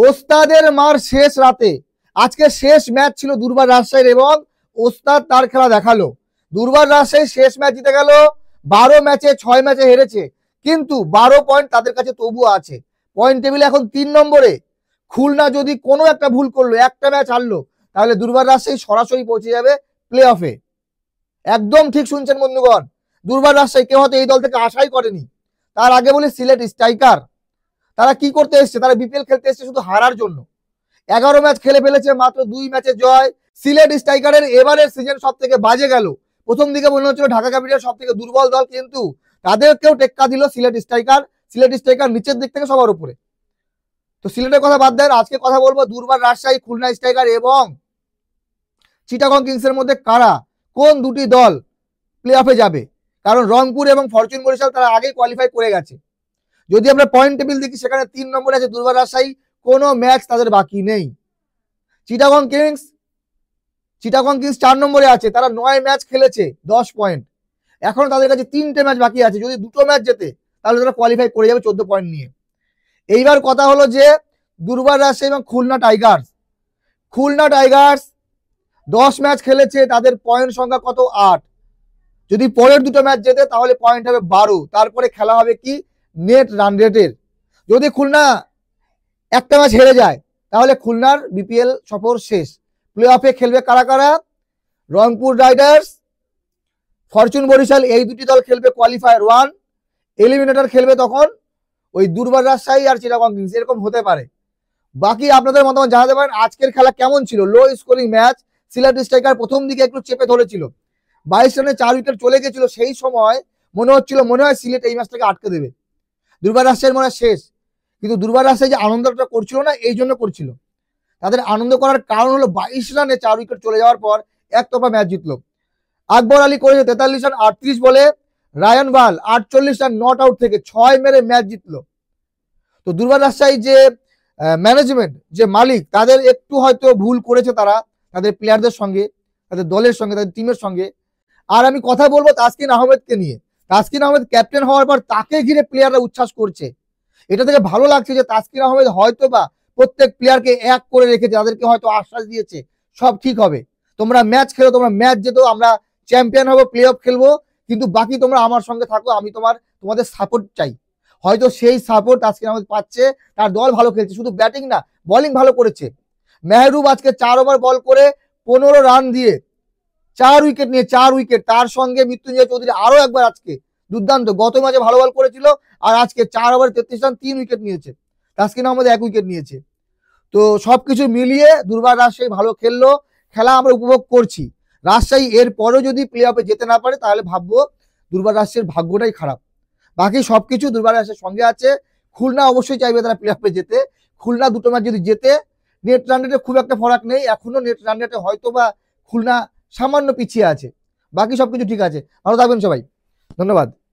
ওস্তাদের মার শেষ রাতে আজকে শেষ ম্যাচ ছিল দুর্বার রাজশাহীর এবং ওস্তাদ তার খেলা দেখালো। দুর্বার রাজশাহী শেষ ম্যাচ জিতে গেল, 12 ম্যাচে 6 ম্যাচে হেরেছে, কিন্তু 12 পয়েন্ট তাদের কাছে তবুও আছে। পয়েন্ট টেবিলে এখন 3 নম্বরে। খুলনা যদি কোনো একটা ভুল করলো, একটা ম্যাচ হারলো, তাহলে দুর্বার রাজশাহী সরাসরি পৌঁছে যাবে প্লে অফে। একদম ঠিক শুনছেন বন্ধুগণ, দুর্বার রাজশাহী কেউ হয়তো এই দল থেকে আশাই করেনি। তার আগে বলি সিলেট স্ট্রাইকার, তারা কি করতে এসছে? তারা বিপিএল খেলতে এসছে শুধু হারার জন্য। 11 ম্যাচ খেলে ফেলেছে, মাত্র 2 ম্যাচে জয়। সিলেট স্ট্রাইকারের এবারের সিজন সব থেকে বাজে গেল। প্রথম দিকে মনে হচ্ছিল ঢাকা ক্যাপিটাল সব থেকে দুর্বল দল, কিন্তু তাদেরকেও টেক্কা দিল সিলেট স্ট্রাইকার। সিলেট স্ট্রাইকার নিচের দিক থেকে সবার উপরে। তো সিলেটের কথা বাদ দেন, আজকে কথা বলবো দুর্বার রাজশাহী, খুলনা স্ট্রাইকার এবং চিটাগং কিংসের মধ্যে কারা, কোন দুটি দল প্লে অফে যাবে। কারণ রংপুর এবং ফরচুন বরিশাল তারা আগেই কোয়ালিফাই করে গেছে। যদি আমরা পয়েন্ট টেবিল দেখি, সেখানে 3 নম্বরে আছে দুর্বার রাজশাহী, কোনো ম্যাচ তাদের বাকি নেই। চিটাগং কিংস 4 নম্বরে আছে, তারা 9 ম্যাচ খেলেছে, 10 পয়েন্ট। এখন তাদের কাছে 3টে ম্যাচ বাকি আছে, যদি 2টো ম্যাচ জেতে তাহলে তারা কোয়ালিফাই করে যাবে 14 পয়েন্ট নিয়ে। এইবার কথা হলো যে দুর্বার রাজশাহী এবং খুলনা টাইগার্স 10 ম্যাচ খেলেছে, তাদের পয়েন্ট সংখ্যা কত? 8। যদি পরের 2টো ম্যাচ জেতে তাহলে পয়েন্ট হবে 12। তারপরে খেলা হবে কি নেট রান রেটের। যদি খুলনা একটা ম্যাচ হেরে যায় তাহলে খুলনার বিপিএল সফর শেষ। প্লে অফে খেলবে কারা কারা? রংপুর রাইডার্স, ফরচুন বরিশাল, এই দুটি দল খেলবে কোয়ালিফায়ার 1। এলিমিনেটর খেলবে তখন ওই দুর্বার রাজশাহী আর চিটাগং কিংস, এরকম হতে পারে। বাকি আপনাদের মতামত জানাতে পারেন। আজকের খেলা কেমন ছিল? Low scoring match. Sylhet striker প্রথম দিকে একটু চেপে ধরেছিল, 22 রানে 4 উইকেট চলে গেছিল। সেই সময় মনে হয় সিলেট এই ম্যাচটাকে আটকে দেবে। দুর্বার রাজশাহীর মনে হয় শেষ, কিন্তু দুর্বার রাজশাহী যে আনন্দটা করছিল না, এই জন্য করছিল। তাদের আনন্দ করার কারণ হলো 22 রানে 4 উইকেট চলে যাওয়ার পর একতরফা ম্যাচ জিতলো। আকবর আলী করেছে 43 রান 38 বলে, Ryan Burl 48 run not out থেকে 6 মেরে ম্যাচ জিতলো। তো দুর্বার রাজশাহী যে ম্যানেজমেন্ট, যে মালিক, তাদের একটু হয়তো ভুল করেছে তারা, তাদের প্লেয়ারদের সঙ্গে, তাদের দলের সঙ্গে, তাদের টিমের সঙ্গে। আর আমি কথা বলবো তাসকিন আহমেদকে নিয়ে। তাসকিন আহমেদ ক্যাপ্টেন হওয়ার পর তাকে ঘিরে প্লেয়াররা উচ্ছ্বাস করছে। এটা থেকে ভালো লাগছে যে তাসকিন আহমেদ হয়তো বা প্রত্যেক প্লেয়ারকে এক করে রেখেছে, তাদেরকে হয়তো আশ্বাস দিয়েছে সব ঠিক হবে, তোমরা ম্যাচ খেলো, তোমরা ম্যাচ যেতো, আমরা চ্যাম্পিয়ন হবো, প্লে অফ খেলবো, কিন্তু বাকি তোমরা আমার সঙ্গে থাকো, আমি তোমাদের সাপোর্ট চাই। হয়তো সেই সাপোর্ট তাসকিন আহমেদ পাচ্ছে। তার দল ভালো খেলছে, শুধু ব্যাটিং না, বোলিং ভালো করেছে। মেহরুব আজকে 4 ওভার বল করে 15 রান দিয়ে 4 উইকেট নিয়ে 4 উইকেট। তার সঙ্গে মৃত্যুঞ্জয় চৌধুরী আরো একবার আজকে দুর্দান্ত, গত ম্যাচে ভালো বল করেছিল, আর আজকে 4 ওভার 33 রান 3 উইকেট নিয়েছে। তাসকিন আহমেদ 1 উইকেট নিয়েছে। তো সবকিছু মিলিয়ে দুর্বার রাজশাহী ভালো খেললো, খেলা আমরা উপভোগ করছি। রাজশাহী এর পরেও যদি প্লে অফে যেতে না পারে তাহলে ভাববো দুর্বার রাজশাহীর ভাগ্যটাই খারাপ। বাকি সবকিছু দুর্বার রাজশাহীর সঙ্গে আছে। খুলনা অবশ্যই চাইবে তারা প্লে অফে যেতে। খুলনা 2টো ম্যাচ যদি জেতে, নেট রান রেটে খুব একটা ফারাক নেই, এখনো নেট রান রেটে হয়তো বা খুলনা সামান্য পিছিয়ে আছে। বাকি সবকিছু ঠিক আছে। ভালো থাকবেন সবাই, ধন্যবাদ।